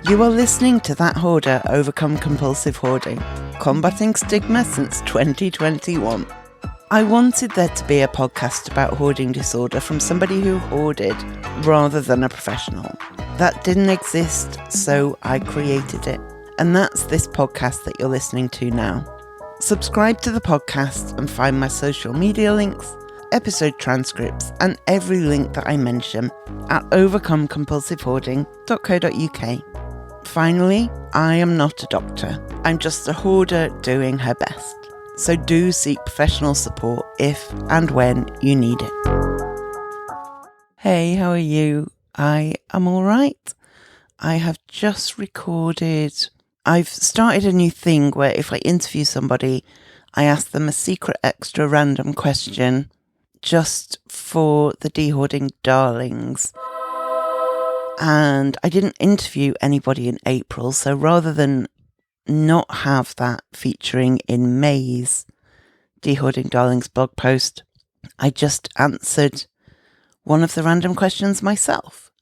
You are listening to That Hoarder Overcome Compulsive Hoarding, combating stigma since 2021. I wanted there to be a podcast about hoarding disorder from somebody who hoarded rather than a professional. That didn't exist, so I created it. And that's this podcast that you're listening to now. Subscribe to the podcast and find my social media links, episode transcripts, and every link that I mention at overcomecompulsivehoarding.co.uk. Finally, I am not a doctor. I'm just a hoarder doing her best. So do seek professional support if and when you need it. Hey, how are you? I am all right. I have just recorded. I've started a new thing where if I interview somebody, I ask them a secret extra random question just for the Dehoarding darlings. And I didn't interview anybody in April, so rather than not have that featuring in May's Dehoarding Darlings blog post, I just answered one of the random questions myself.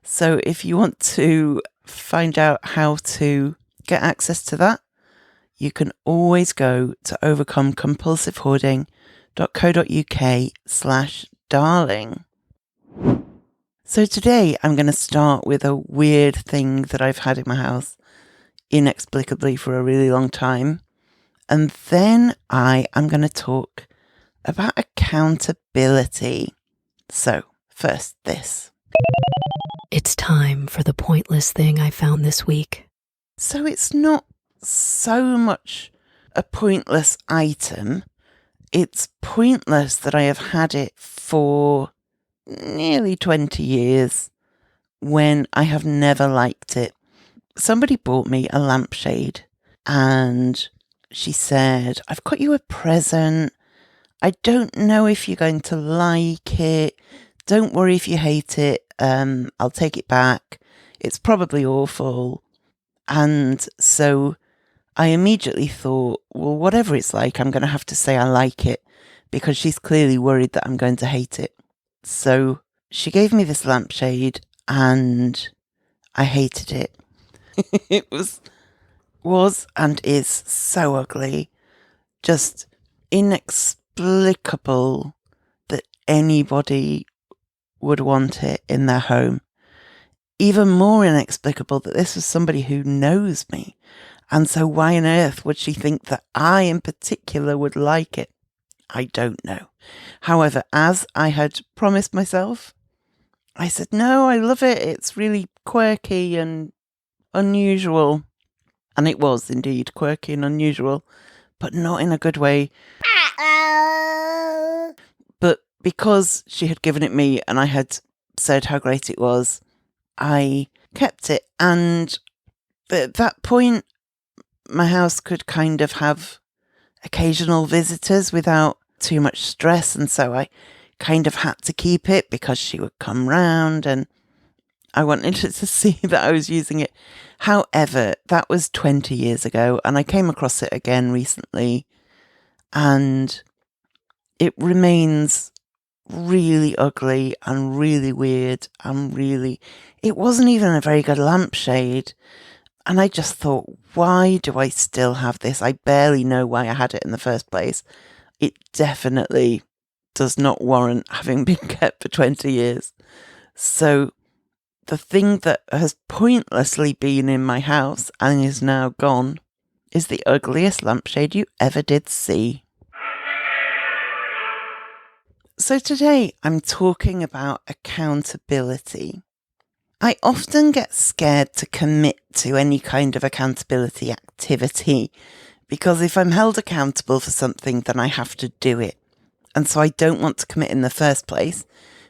So if you want to find out how to get access to that, you can always go to overcomecompulsivehoarding.co.uk/darling. So today I'm going to start with a weird thing that I've had in my house inexplicably for a really long time. And then I am going to talk about accountability. So first this. It's time for the pointless thing I found this week. So it's not so much a pointless item. It's pointless that I have had it for nearly 20 years when I have never liked it. Somebody bought me a lampshade and she said, I've got you a present. I don't know if you're going to like it. Don't worry if you hate it. I'll take it back. It's probably awful. And so I immediately thought, well, whatever it's like, I'm going to have to say I like it because she's clearly worried that I'm going to hate it. So she gave me this lampshade and I hated it. It was and is so ugly. Just inexplicable that anybody would want it in their home. Even more inexplicable that this was somebody who knows me. And so why on earth would she think that I in particular would like it? I don't know. However, as I had promised myself, I said, no, I love it. It's really quirky and unusual. And it was indeed quirky and unusual, but not in a good way. But because she had given it me and I had said how great it was, I kept it. And at that point, my house could kind of have occasional visitors without too much stress. And so I kind of had to keep it because she would come round and I wanted her to see that I was using it. However, that was 20 years ago and I came across it again recently and it remains really ugly and really weird and it wasn't even a very good lampshade. And I just thought, why do I still have this? I barely know why I had it in the first place. It definitely does not warrant having been kept for 20 years. So the thing that has pointlessly been in my house and is now gone is the ugliest lampshade you ever did see. So today I'm talking about accountability. I often get scared to commit to any kind of accountability activity because if I'm held accountable for something, then I have to do it. And so I don't want to commit in the first place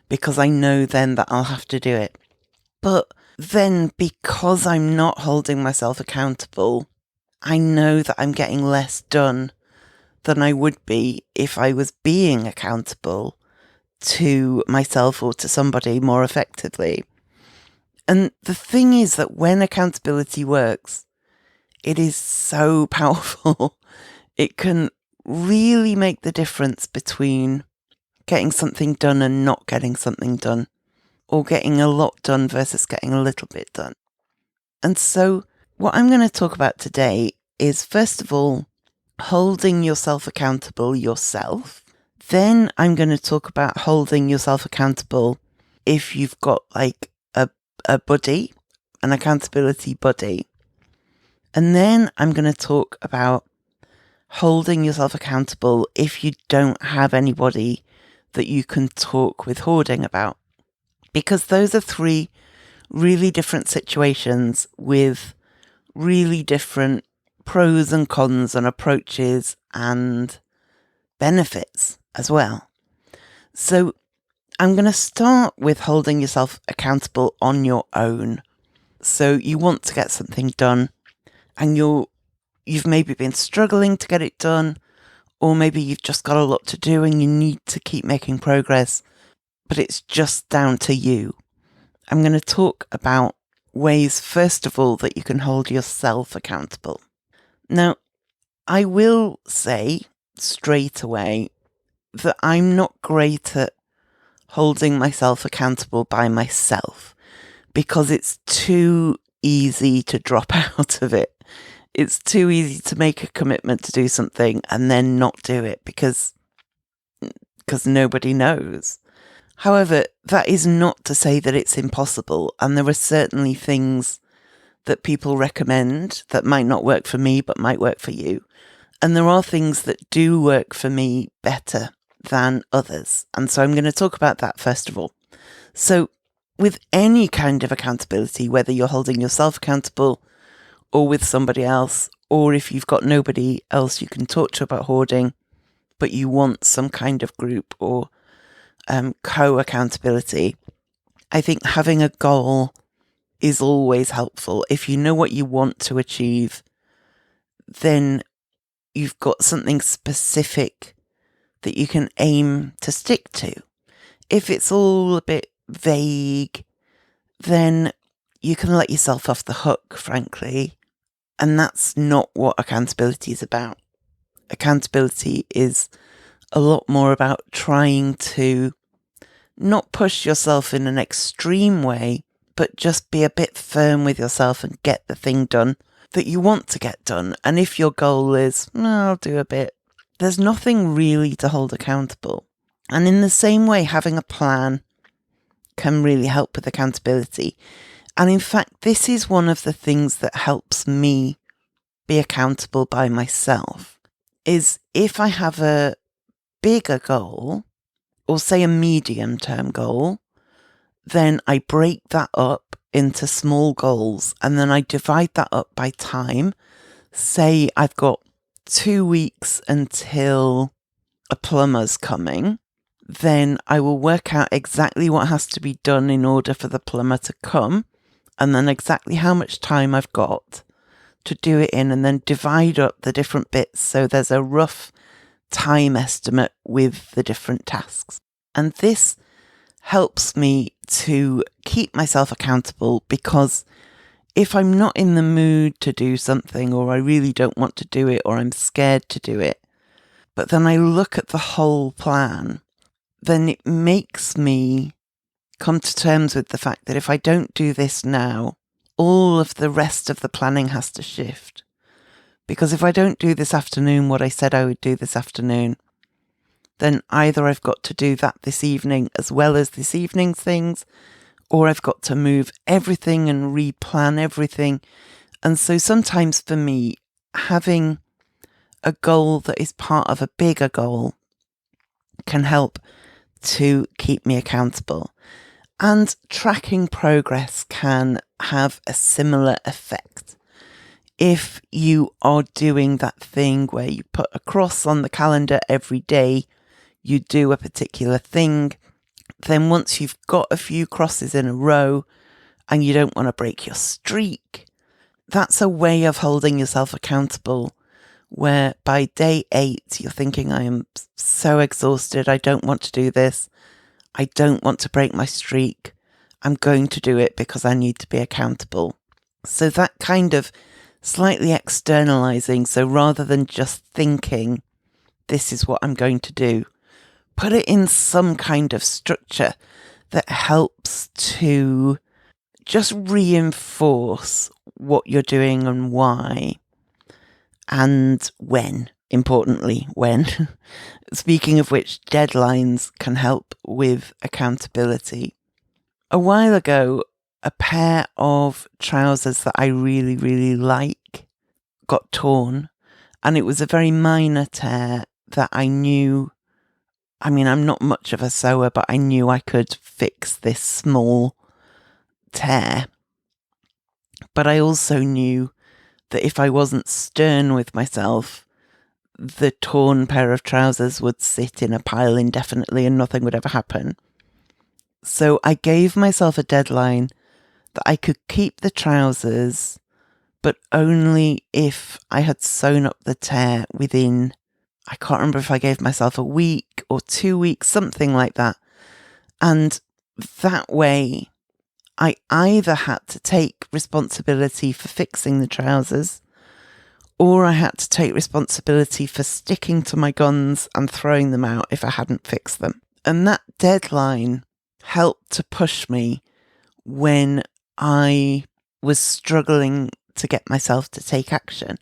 because I know then that I'll have to do it. But then because I'm not holding myself accountable, I know that I'm getting less done than I would be if I was being accountable to myself or to somebody more effectively. And the thing is that when accountability works, it is so powerful. It can really make the difference between getting something done and not getting something done, or getting a lot done versus getting a little bit done. And so what I'm going to talk about today is, first of all, holding yourself accountable yourself. Then I'm going to talk about holding yourself accountable if you've got like a buddy, an accountability buddy. And then I'm going to talk about holding yourself accountable if you don't have anybody that you can talk with hoarding about. Because those are three really different situations with really different pros and cons and approaches and benefits as well. So I'm going to start with holding yourself accountable on your own. So you want to get something done and you've maybe been struggling to get it done, or maybe you've just got a lot to do and you need to keep making progress, but it's just down to you. I'm going to talk about ways, first of all, that you can hold yourself accountable. Now, I will say straight away that I'm not great at holding myself accountable by myself because it's too easy to drop out of it. It's too easy to make a commitment to do something and then not do it because nobody knows. However, that is not to say that it's impossible, and there are certainly things that people recommend that might not work for me but might work for you. And there are things that do work for me better than others. And so I'm going to talk about that first of all. So with any kind of accountability, whether you're holding yourself accountable or with somebody else, or if you've got nobody else you can talk to about hoarding, but you want some kind of group or co-accountability, I think having a goal is always helpful. If you know what you want to achieve, then you've got something specific that you can aim to stick to. If it's all a bit vague, then you can let yourself off the hook, frankly. And that's not what accountability is about. Accountability is a lot more about trying to not push yourself in an extreme way, but just be a bit firm with yourself and get the thing done that you want to get done. And if your goal is, I'll do a bit, there's nothing really to hold accountable. And in the same way, having a plan can really help with accountability. And in fact, this is one of the things that helps me be accountable by myself, is if I have a bigger goal, or say a medium-term goal, then I break that up into small goals and then I divide that up by time. Say I've got 2 weeks until a plumber's coming, then I will work out exactly what has to be done in order for the plumber to come, and then exactly how much time I've got to do it in, and then divide up the different bits so there's a rough time estimate with the different tasks. And this helps me to keep myself accountable, because if I'm not in the mood to do something, or I really don't want to do it, or I'm scared to do it, but then I look at the whole plan, then it makes me come to terms with the fact that if I don't do this now, all of the rest of the planning has to shift. Because if I don't do this afternoon what I said I would do this afternoon, then either I've got to do that this evening as well as this evening's things, or I've got to move everything and replan everything. And so sometimes for me, having a goal that is part of a bigger goal can help to keep me accountable. And tracking progress can have a similar effect. If you are doing that thing where you put a cross on the calendar every day, you do a particular thing, then once you've got a few crosses in a row and you don't want to break your streak, that's a way of holding yourself accountable, where by day 8 you're thinking, I am so exhausted, I don't want to do this, I don't want to break my streak, I'm going to do it because I need to be accountable. So that kind of slightly externalizing, so rather than just thinking, this is what I'm going to do, put it in some kind of structure that helps to just reinforce what you're doing and why, and when, importantly, when. Speaking of which, deadlines can help with accountability. A while ago, a pair of trousers that I really, really like got torn, and it was a very minor tear that I knew, I mean, I'm not much of a sewer, but I knew I could fix this small tear. But I also knew that if I wasn't stern with myself, the torn pair of trousers would sit in a pile indefinitely and nothing would ever happen. So I gave myself a deadline that I could keep the trousers, but only if I had sewn up the tear within, I can't remember if I gave myself a week or 2 weeks, something like that. And that way, I either had to take responsibility for fixing the trousers, or I had to take responsibility for sticking to my guns and throwing them out if I hadn't fixed them. And that deadline helped to push me when I was struggling to get myself to take action.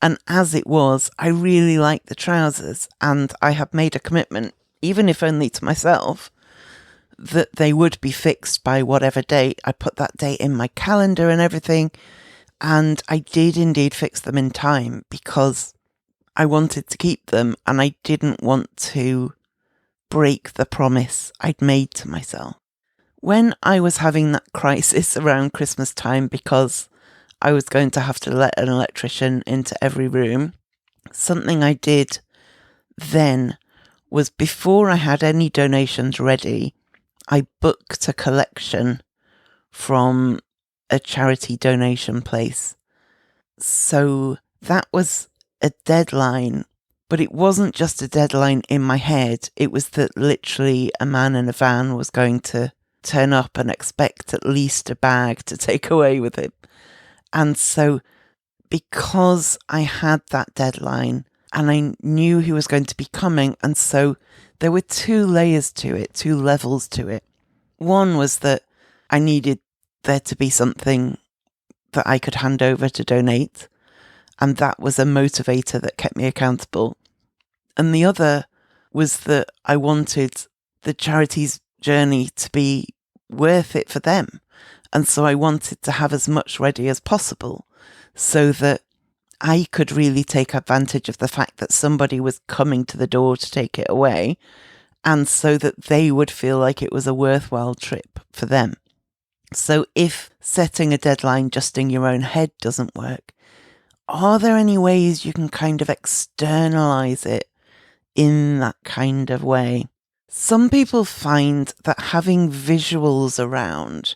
And as it was, I really liked the trousers, and I had made a commitment, even if only to myself, that they would be fixed by whatever date. I put that date in my calendar and everything, and I did indeed fix them in time because I wanted to keep them and I didn't want to break the promise I'd made to myself. When I was having that crisis around Christmas time because I was going to have to let an electrician into every room, something I did then was, before I had any donations ready, I booked a collection from a charity donation place. So that was a deadline, but it wasn't just a deadline in my head. It was that literally a man in a van was going to turn up and expect at least a bag to take away with him. And so because I had that deadline and I knew he was going to be coming, and so there were 2 layers to it, 2 levels to it. One was that I needed there to be something that I could hand over to donate, and that was a motivator that kept me accountable. And the other was that I wanted the charity's journey to be worth it for them. And so I wanted to have as much ready as possible so that I could really take advantage of the fact that somebody was coming to the door to take it away, and so that they would feel like it was a worthwhile trip for them. So if setting a deadline just in your own head doesn't work, are there any ways you can kind of externalize it in that kind of way? Some people find that having visuals around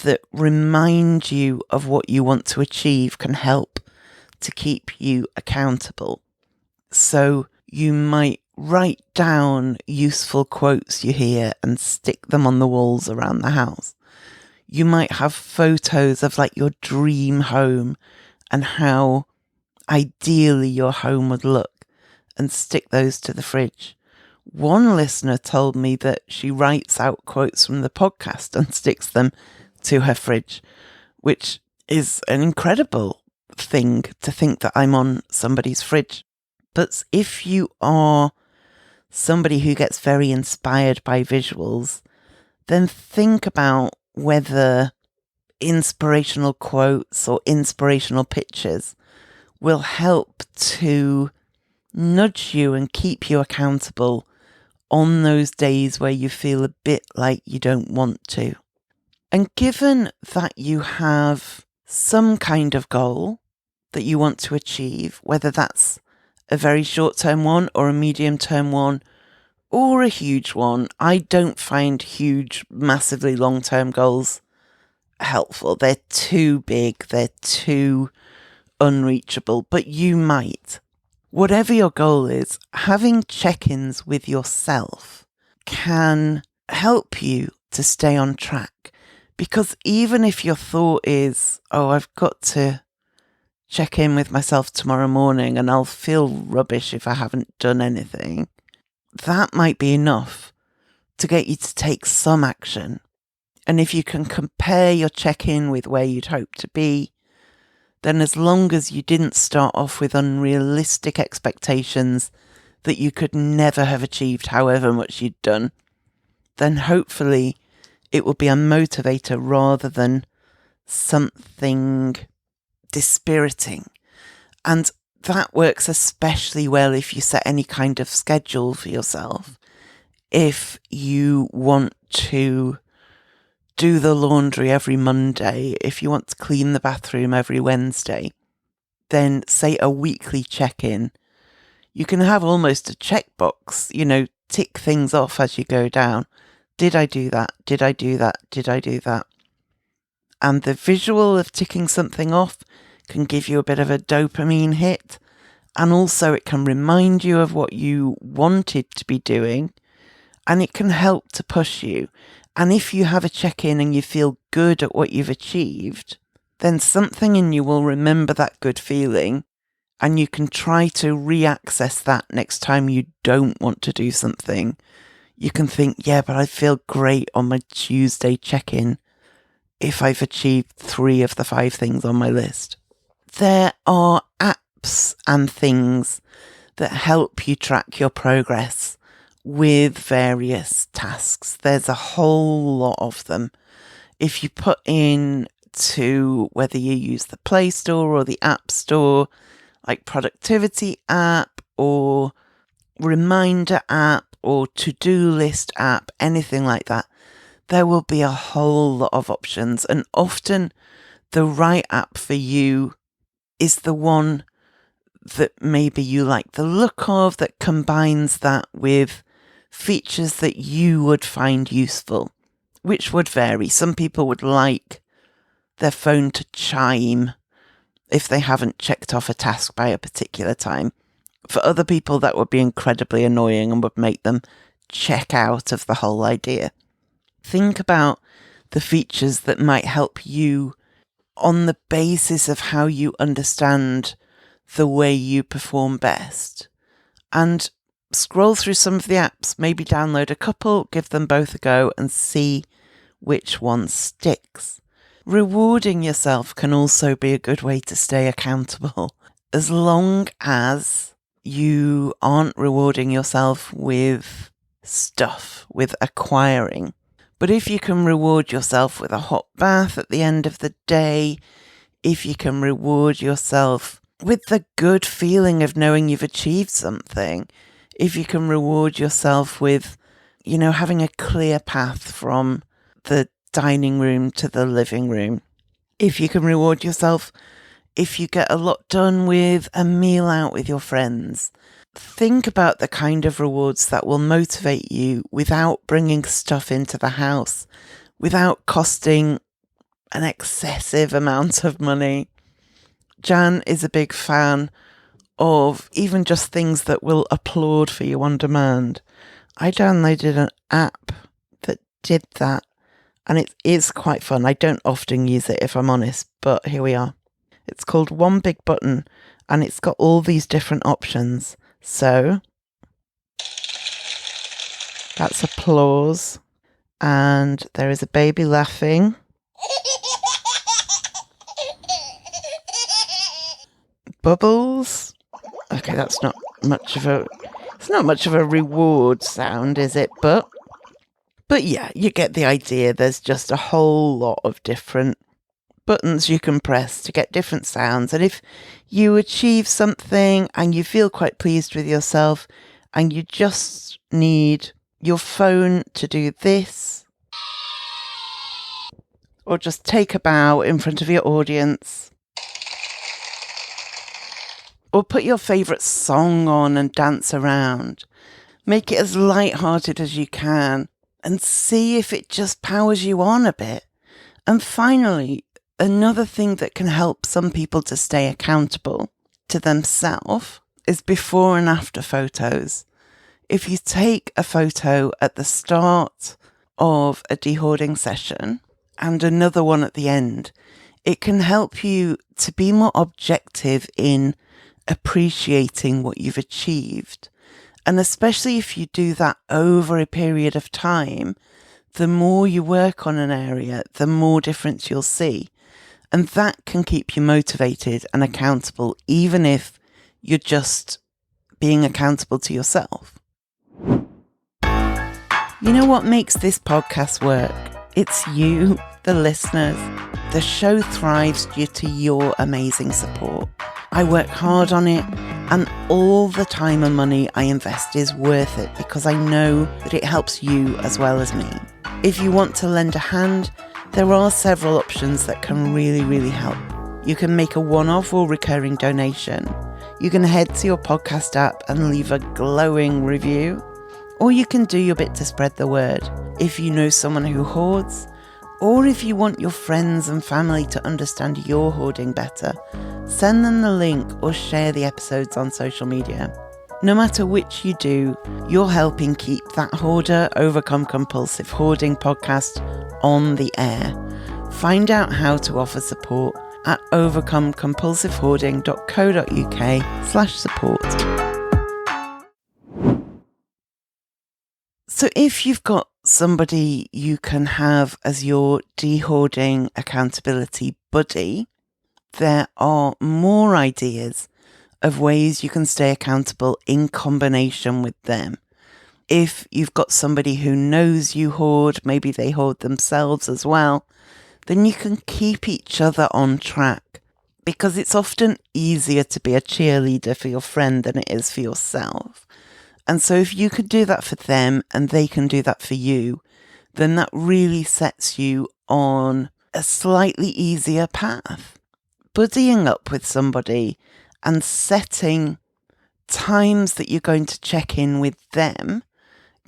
that remind you of what you want to achieve can help to keep you accountable. So you might write down useful quotes you hear and stick them on the walls around the house. You might have photos of like your dream home and how ideally your home would look and stick those to the fridge. One listener told me that she writes out quotes from the podcast and sticks them to her fridge, which is an incredible thing to think that I'm on somebody's fridge. But if you are somebody who gets very inspired by visuals, then think about whether inspirational quotes or inspirational pictures will help to nudge you and keep you accountable on those days where you feel a bit like you don't want to. And given that you have some kind of goal that you want to achieve, whether that's a very short-term one or a medium-term one or a huge one, I don't find huge, massively long-term goals helpful. They're too big, they're too unreachable, but you might. Whatever your goal is, having check-ins with yourself can help you to stay on track. Because even if your thought is, oh, I've got to check in with myself tomorrow morning and I'll feel rubbish if I haven't done anything, that might be enough to get you to take some action And if you can compare your check-in with where you'd hope to be, then as long as you didn't start off with unrealistic expectations that you could never have achieved however much you'd done, then hopefully it will be a motivator rather than something dispiriting. And that works especially well if you set any kind of schedule for yourself. If you want to do the laundry every Monday, if you want to clean the bathroom every Wednesday, then say a weekly check-in. You can have almost a checkbox, tick things off as you go down. Did I do that? Did I do that? Did I do that? And the visual of ticking something off can give you a bit of a dopamine hit. And also it can remind you of what you wanted to be doing. And it can help to push you. And if you have a check-in and you feel good at what you've achieved, then something in you will remember that good feeling. And you can try to re-access that next time you don't want to do something. You can think, yeah, but I feel great on my Tuesday check-in if I've achieved 3 of the 5 things on my list. There are apps and things that help you track your progress with various tasks. There's a whole lot of them. If you put in to whether you use the Play Store or the App Store, like productivity app or reminder app or to-do list app, anything like that, there will be a whole lot of options. And often the right app for you is the one that maybe you like the look of, that combines that with features that you would find useful, which would vary. Some people would like their phone to chime if they haven't checked off a task by a particular time. For other people, that would be incredibly annoying and would make them check out of the whole idea. Think about the features that might help you on the basis of how you understand the way you perform best. And scroll through some of the apps, maybe download a couple, give them both a go and see which one sticks. Rewarding yourself can also be a good way to stay accountable, as long as you aren't rewarding yourself with stuff, with acquiring. But if you can reward yourself with a hot bath at the end of the day, if you can reward yourself with the good feeling of knowing you've achieved something, if you can reward yourself with, having a clear path from the dining room to the living room, if you can reward yourself if you get a lot done with a meal out with your friends, think about the kind of rewards that will motivate you without bringing stuff into the house, without costing an excessive amount of money. Jan is a big fan of even just things that will applaud for you on demand. I downloaded an app that did that, and it is quite fun. I don't often use it, if I'm honest, but here we are. It's called One Big Button, and it's got all these different options. So that's applause, and there is a baby laughing. Bubbles. Okay, it's not much of a reward sound, is it? But yeah, you get the idea. There's just a whole lot of different buttons you can press to get different sounds. And if you achieve something and you feel quite pleased with yourself and you just need your phone to do this, or just take a bow in front of your audience, or put your favourite song on and dance around, make it as light-hearted as you can and see if it just powers you on a bit. And finally, another thing that can help some people to stay accountable to themselves is before and after photos. If you take a photo at the start of a dehoarding session and another one at the end, it can help you to be more objective in appreciating what you've achieved. And especially if you do that over a period of time, the more you work on an area, the more difference you'll see. And that can keep you motivated and accountable, even if you're just being accountable to yourself. You know what makes this podcast work? It's you, the listeners. The show thrives due to your amazing support. I work hard on it, and all the time and money I invest is worth it because I know that it helps you as well as me. If you want to lend a hand, there are several options that can really help. You can make a one-off or recurring donation. You can head to your podcast app and leave a glowing review. Or you can do your bit to spread the word. If you know someone who hoards, or if you want your friends and family to understand your hoarding better, send them the link or share the episodes on social media. No matter which you do, you're helping keep that Hoarder Overcome Compulsive Hoarding podcast on the air. Find out how to offer support at overcomecompulsivehoarding.co.uk/support. So if you've got somebody you can have as your dehoarding accountability buddy, there are more ideas of ways you can stay accountable in combination with them. If you've got somebody who knows you hoard, maybe they hoard themselves as well, then you can keep each other on track, because it's often easier to be a cheerleader for your friend than it is for yourself. And so if you could do that for them and they can do that for you, then that really sets you on a slightly easier path. Buddying up with somebody and setting times that you're going to check in with them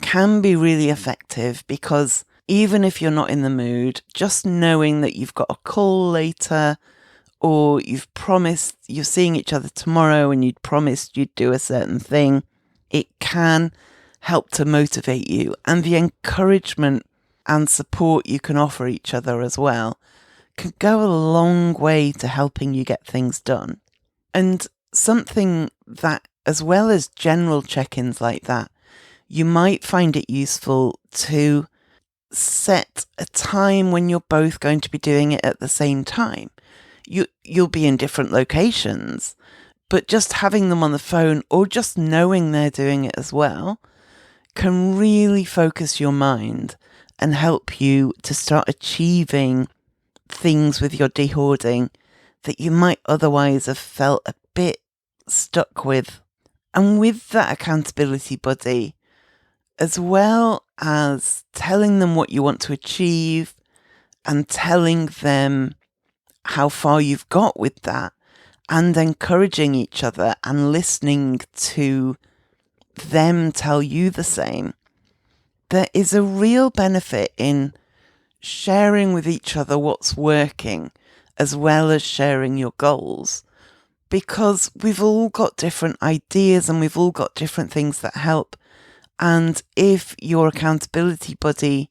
can be really effective, because even if you're not in the mood, just knowing that you've got a call later, or you've promised you're seeing each other tomorrow and you'd promised you'd do a certain thing, it can help to motivate you, and the encouragement and support you can offer each other as well can go a long way to helping you get things done. And something that, as well as general check-ins like that, you might find it useful to set a time when you're both going to be doing it at the same time. You'll be in different locations, but just having them on the phone or just knowing they're doing it as well can really focus your mind and help you to start achieving things with your dehoarding that you might otherwise have felt a bit stuck with. And with that accountability buddy, as well as telling them what you want to achieve and telling them how far you've got with that, and encouraging each other and listening to them tell you the same, there is a real benefit in sharing with each other what's working, as well as sharing your goals, because we've all got different ideas and we've all got different things that help. And if your accountability buddy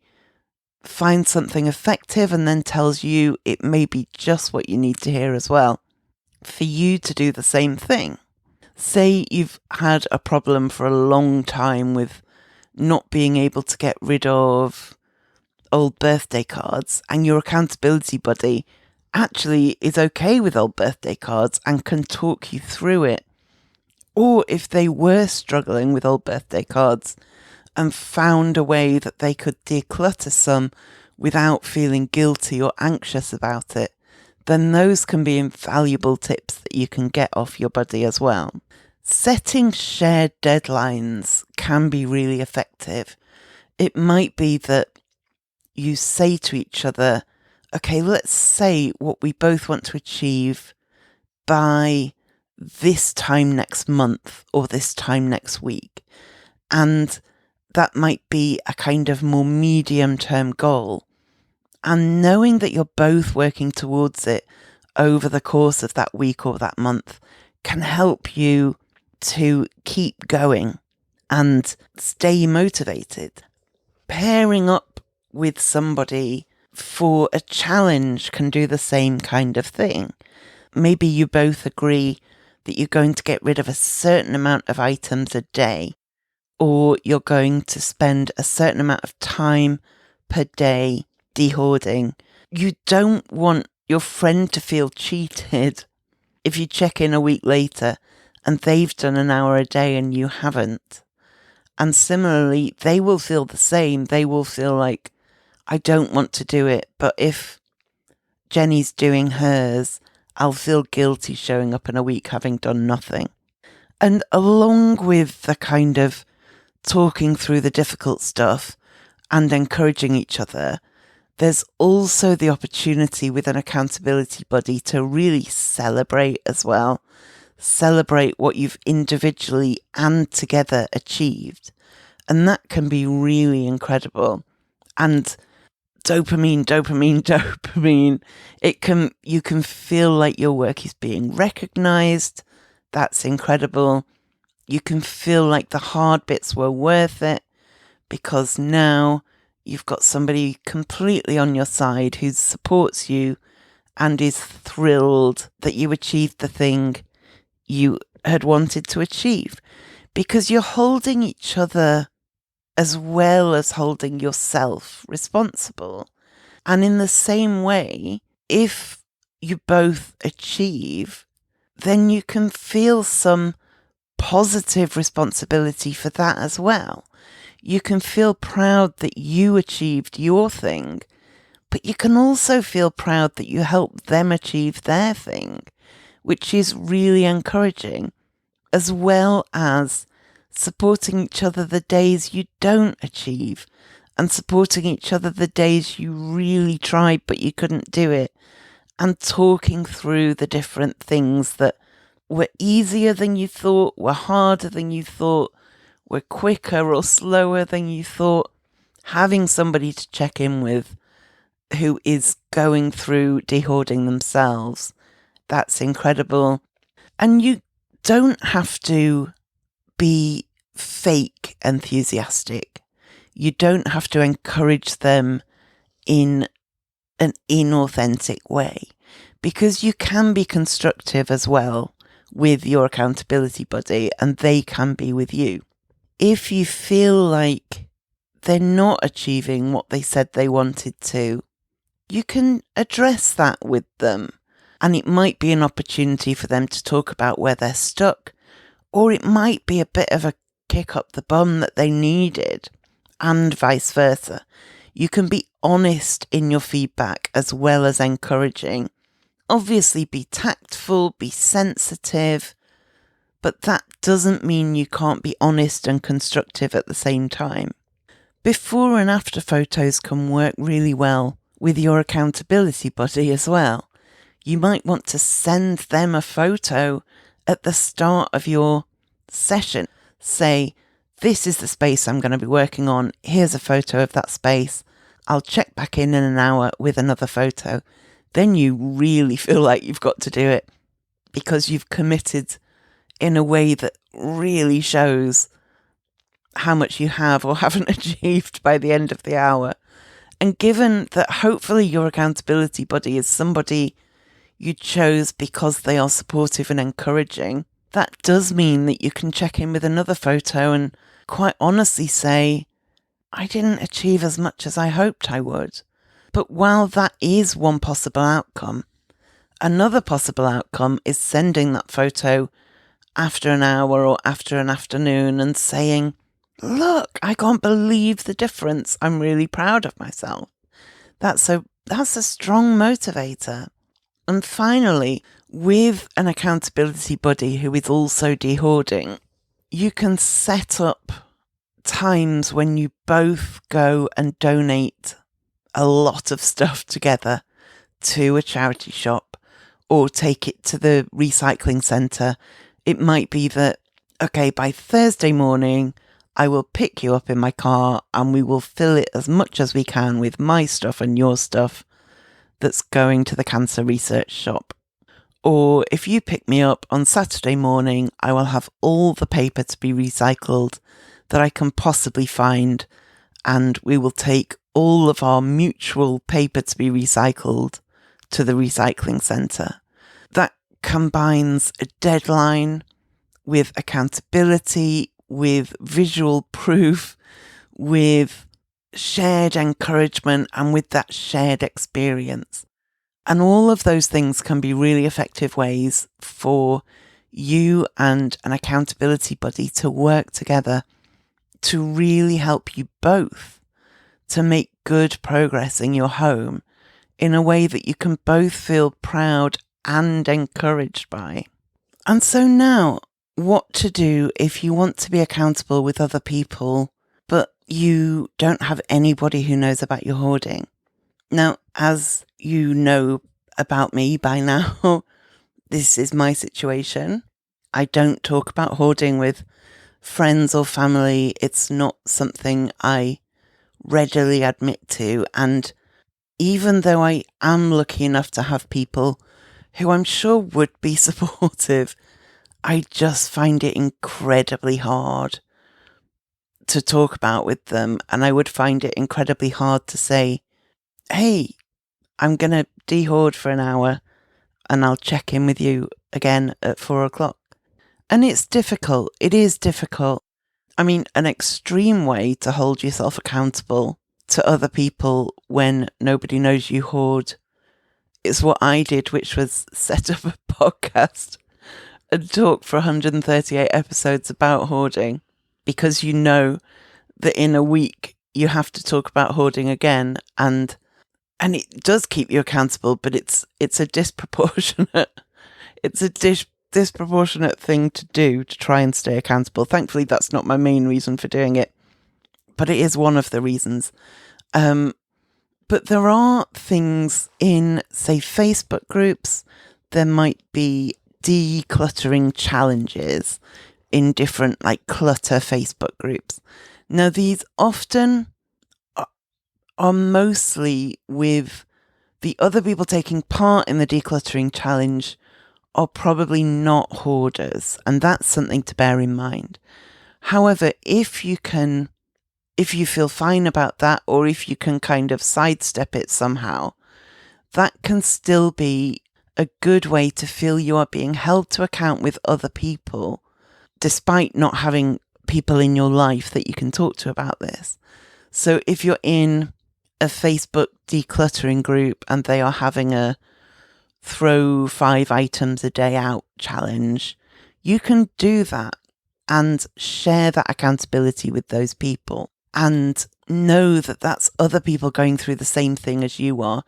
finds something effective and then tells you, it may be just what you need to hear as well, for you to do the same thing. Say you've had a problem for a long time with not being able to get rid of old birthday cards, and your accountability buddy actually is okay with old birthday cards and can talk you through it. Or if they were struggling with old birthday cards and found a way that they could declutter some without feeling guilty or anxious about it, then those can be invaluable tips that you can get off your buddy as well. Setting shared deadlines can be really effective. It might be that you say to each other, okay, let's say what we both want to achieve by this time next month or this time next week. And that might be a kind of more medium-term goal. And knowing that you're both working towards it over the course of that week or that month can help you to keep going and stay motivated. Pairing up with somebody for a challenge can do the same kind of thing. Maybe you both agree that you're going to get rid of a certain amount of items a day, or you're going to spend a certain amount of time per day dehoarding. You don't want your friend to feel cheated if you check in a week later and they've done an hour a day and you haven't. And similarly, they will feel the same. They will feel like, I don't want to do it, but if Jenny's doing hers, I'll feel guilty showing up in a week having done nothing. And along with the kind of talking through the difficult stuff and encouraging each other, there's also the opportunity with an accountability buddy to really celebrate as well. Celebrate what you've individually and together achieved. And that can be really incredible. And dopamine. You can feel like your work is being recognized. That's incredible. You can feel like the hard bits were worth it because now you've got somebody completely on your side who supports you and is thrilled that you achieved the thing you had wanted to achieve, because you're holding each other as well as holding yourself responsible. And in the same way, if you both achieve, then you can feel some positive responsibility for that as well. You can feel proud that you achieved your thing, but you can also feel proud that you helped them achieve their thing, which is really encouraging, as well as supporting each other the days you don't achieve and supporting each other the days you really tried but you couldn't do it, and talking through the different things that were easier than you thought, were harder than you thought, were quicker or slower than you thought. Having somebody to check in with who is going through dehoarding themselves, that's incredible. And you don't have to be fake enthusiastic. You don't have to encourage them in an inauthentic way, because you can be constructive as well with your accountability buddy and they can be with you. If you feel like they're not achieving what they said they wanted to, you can address that with them. And it might be an opportunity for them to talk about where they're stuck, or it might be a bit of a kick up the bum that they needed, and vice versa. You can be honest in your feedback as well as encouraging. Obviously, be tactful, be sensitive, but that doesn't mean you can't be honest and constructive at the same time. Before and after photos can work really well with your accountability buddy as well. You might want to send them a photo at the start of your session. Say, this is the space I'm going to be working on. Here's a photo of that space. I'll check back in an hour with another photo. Then you really feel like you've got to do it because you've committed in a way that really shows how much you have or haven't achieved by the end of the hour. And given that hopefully your accountability buddy is somebody you chose because they are supportive and encouraging, that does mean that you can check in with another photo and quite honestly say, I didn't achieve as much as I hoped I would. But while that is one possible outcome, another possible outcome is sending that photo after an hour or after an afternoon and saying, look, I can't believe the difference. I'm really proud of myself. That's a strong motivator. And finally, with an accountability buddy who is also dehoarding, you can set up times when you both go and donate a lot of stuff together to a charity shop or take it to the recycling centre. It might be that, okay, by Thursday morning, I will pick you up in my car and we will fill it as much as we can with my stuff and your stuff that's going to the cancer research shop. Or if you pick me up on Saturday morning, I will have all the paper to be recycled that I can possibly find, and we will take all of our mutual paper to be recycled to the recycling centre. That combines a deadline with accountability, with visual proof, with shared encouragement and with that shared experience. And all of those things can be really effective ways for you and an accountability buddy to work together to really help you both to make good progress in your home in a way that you can both feel proud and encouraged by. And so now, what to do if you want to be accountable with other people, but you don't have anybody who knows about your hoarding. Now, as you know about me by now, this is my situation. I don't talk about hoarding with friends or family. It's not something I readily admit to. And even though I am lucky enough to have people who I'm sure would be supportive, I just find it incredibly hard to talk about with them. And I would find it incredibly hard to say, hey, I'm going to dehoard for an hour and I'll check in with you again at 4:00. And it's difficult. It is difficult. I mean, an extreme way to hold yourself accountable to other people when nobody knows you hoard is what I did, which was set up a podcast and talk for 138 episodes about hoarding, because you know that in a week you have to talk about hoarding again, and it does keep you accountable, but it's a disproportionate disproportionate thing to do to try and stay accountable. Thankfully, that's not my main reason for doing it, but it is one of the reasons. But there are things in, say, Facebook groups. There might be decluttering challenges in different, like, clutter Facebook groups. Now, these often are mostly with the other people taking part in the decluttering challenge are probably not hoarders, and that's something to bear in mind. However, if you feel fine about that, or if you can kind of sidestep it somehow, that can still be a good way to feel you are being held to account with other people, despite not having people in your life that you can talk to about this. So if you're in a Facebook decluttering group and they are having a throw 5 items a day out challenge, you can do that and share that accountability with those people and know that that's other people going through the same thing as you are,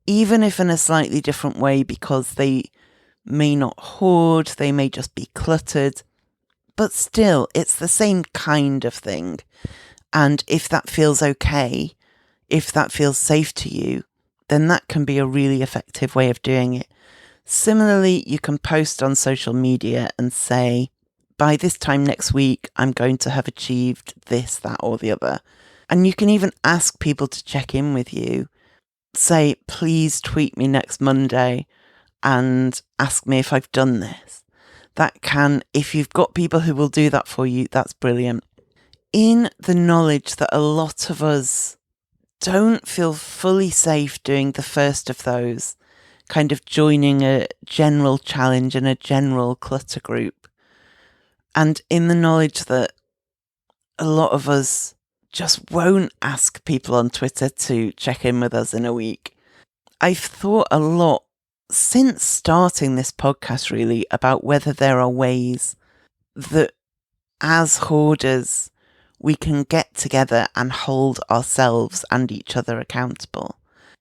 even if in a slightly different way, because they may not hoard, they may just be cluttered, but still it's the same kind of thing. And if that feels okay, if that feels safe to you, then that can be a really effective way of doing it. Similarly, you can post on social media and say, by this time next week, I'm going to have achieved this, that, or the other. And you can even ask people to check in with you. Say, please tweet me next Monday and ask me if I've done this. That can, if you've got people who will do that for you, that's brilliant. In the knowledge that a lot of us don't feel fully safe doing the first of those, kind of joining a general challenge and a general clutter group, and in the knowledge that a lot of us just won't ask people on Twitter to check in with us in a week, I've thought a lot since starting this podcast really about whether there are ways that as hoarders we can get together and hold ourselves and each other accountable.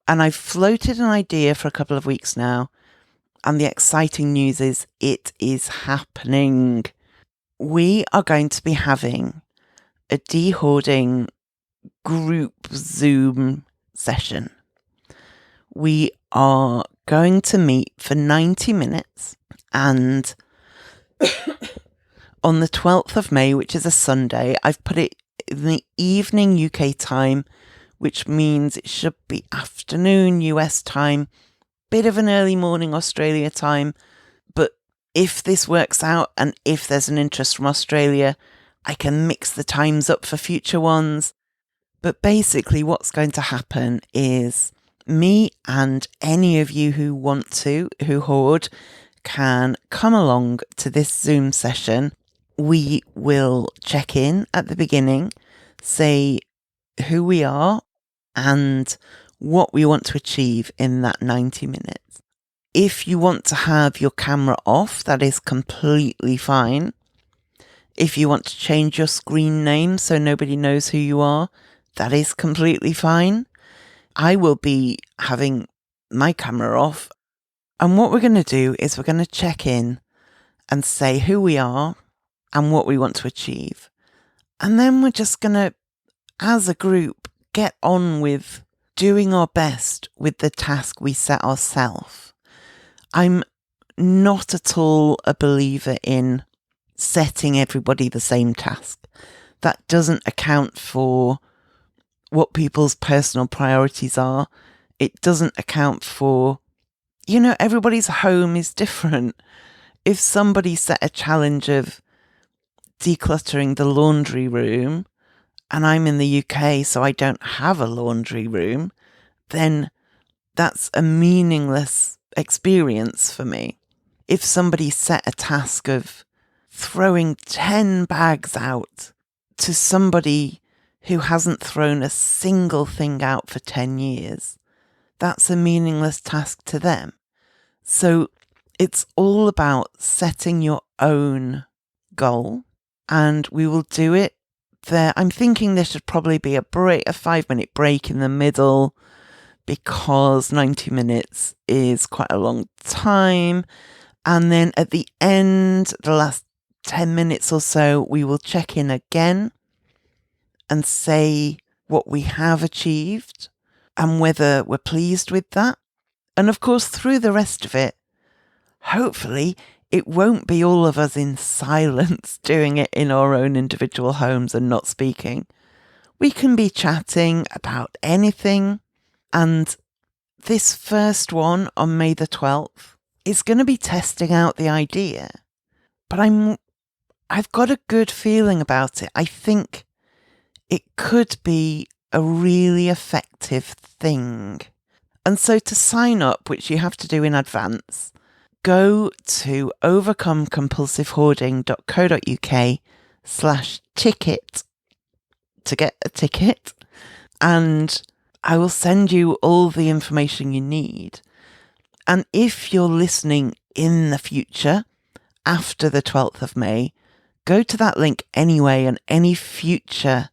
And I've floated an idea for a couple of weeks now, and the exciting news is it is happening. We are going to be having a dehoarding group Zoom session. We are going to meet for 90 minutes, and on the 12th of May, which is a Sunday, I've put it in the evening UK time, which means it should be afternoon US time, bit of an early morning Australia time. But if this works out and if there's an interest from Australia, I can mix the times up for future ones. But basically what's going to happen is me and any of you who want to, who hoard, can come along to this Zoom session. We will check in at the beginning, say who we are and what we want to achieve in that 90 minutes. If you want to have your camera off, that is completely fine. If you want to change your screen name so nobody knows who you are, that is completely fine. I will be having my camera off. And what we're going to do is we're going to check in and say who we are and what we want to achieve. And then we're just going to, as a group, get on with doing our best with the task we set ourselves. I'm not at all a believer in setting everybody the same task. That doesn't account for what people's personal priorities are. It doesn't account for, everybody's home is different. If somebody set a challenge of decluttering the laundry room, and I'm in the UK, so I don't have a laundry room, then that's a meaningless experience for me. If somebody set a task of throwing 10 bags out to somebody who hasn't thrown a single thing out for 10 years, that's a meaningless task to them. So it's all about setting your own goal, and we will do it there. I'm thinking there should probably be a 5-minute break in the middle, because 90 minutes is quite a long time. And then at the end, the last 10 minutes or so, we will check in again and say what we have achieved and whether we're pleased with that. And of course, through the rest of it, hopefully it won't be all of us in silence doing it in our own individual homes and not speaking. We can be chatting about anything. And this first one on May the 12th is going to be testing out the idea. But I've got a good feeling about it. I think it could be a really effective thing. And so to sign up, which you have to do in advance, go to overcomecompulsivehoarding.co.uk/ticket to get a ticket, and I will send you all the information you need. And if you're listening in the future, after the 12th of May, go to that link anyway, and any future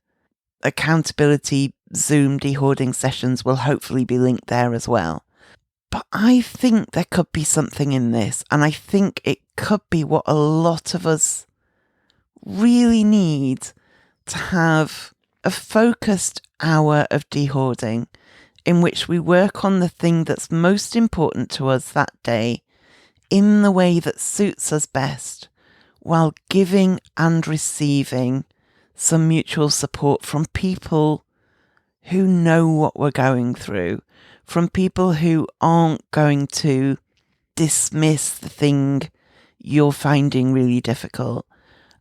accountability Zoom dehoarding sessions will hopefully be linked there as well. But I think there could be something in this, and I think it could be what a lot of us really need to have a focused hour of dehoarding in which we work on the thing that's most important to us that day in the way that suits us best, while giving and receiving some mutual support from people who know what we're going through, from people who aren't going to dismiss the thing you're finding really difficult,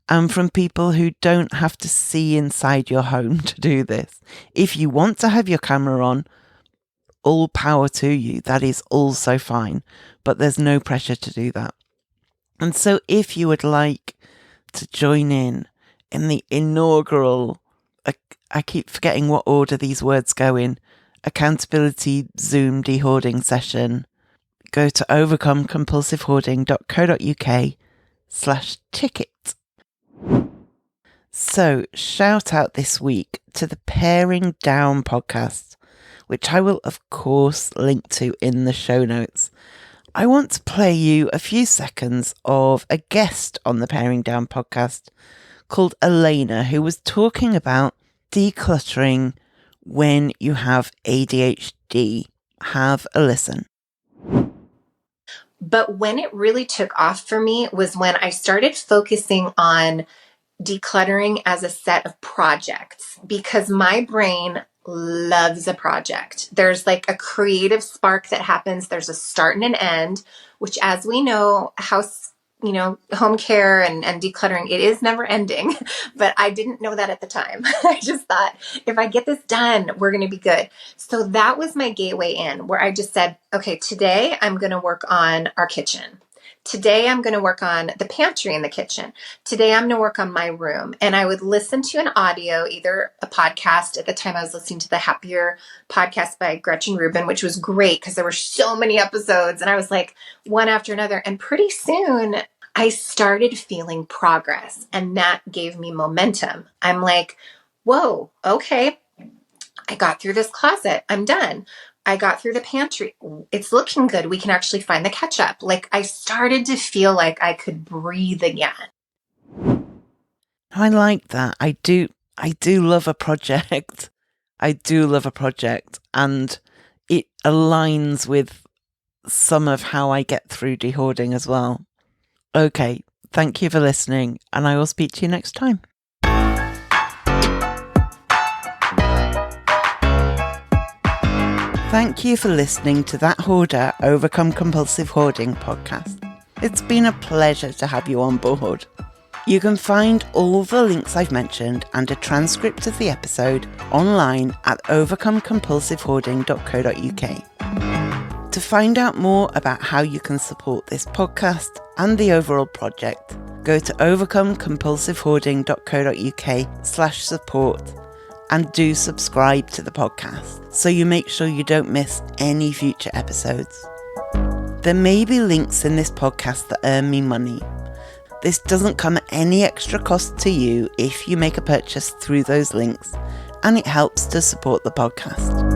and from people who don't have to see inside your home to do this. If you want to have your camera on, all power to you. That is also fine, but there's no pressure to do that. And so if you would like to join in the inaugural, I keep forgetting what order these words go in, accountability Zoom dehoarding session, go to overcomecompulsivehoarding.co.uk/ticket. So shout out this week to the Paring Down podcast, which I will of course link to in the show notes. I want to play you a few seconds of a guest on the Paring Down podcast called Elena, who was talking about decluttering when you have ADHD. Have a listen. But when it really took off for me was when I started focusing on decluttering as a set of projects, because my brain loves a project. There's like a creative spark that happens. There's a start and an end, which, as we know, home care and decluttering, it is never ending. But I didn't know that at the time. I just thought, if I get this done, we're going to be good. So that was my gateway in, where I just said, okay, today I'm going to work on our kitchen. Today I'm going to work on the pantry in the kitchen. Today I'm going to work on my room. And I would listen to an audio, either a podcast. At the time I was listening to the Happier podcast by Gretchen Rubin, which was great because there were so many episodes. And I was like one after another. And pretty soon I started feeling progress, and that gave me momentum. I'm like, whoa, okay. I got through this closet. I'm done. I got through the pantry. It's looking good. We can actually find the ketchup. Like, I started to feel like I could breathe again. I like that. I do love a project. I do love a project, and it aligns with some of how I get through dehoarding as well. Okay, thank you for listening, and I will speak to you next time. Thank you for listening to that Hoarder Overcome Compulsive Hoarding podcast. It's been a pleasure to have you on board. You can find all the links I've mentioned and a transcript of the episode online at overcomecompulsivehoarding.co.uk. To find out more about how you can support this podcast and the overall project, go to overcomecompulsivehoarding.co.uk/support and do subscribe to the podcast so you make sure you don't miss any future episodes. There may be links in this podcast that earn me money. This doesn't come at any extra cost to you if you make a purchase through those links, and it helps to support the podcast.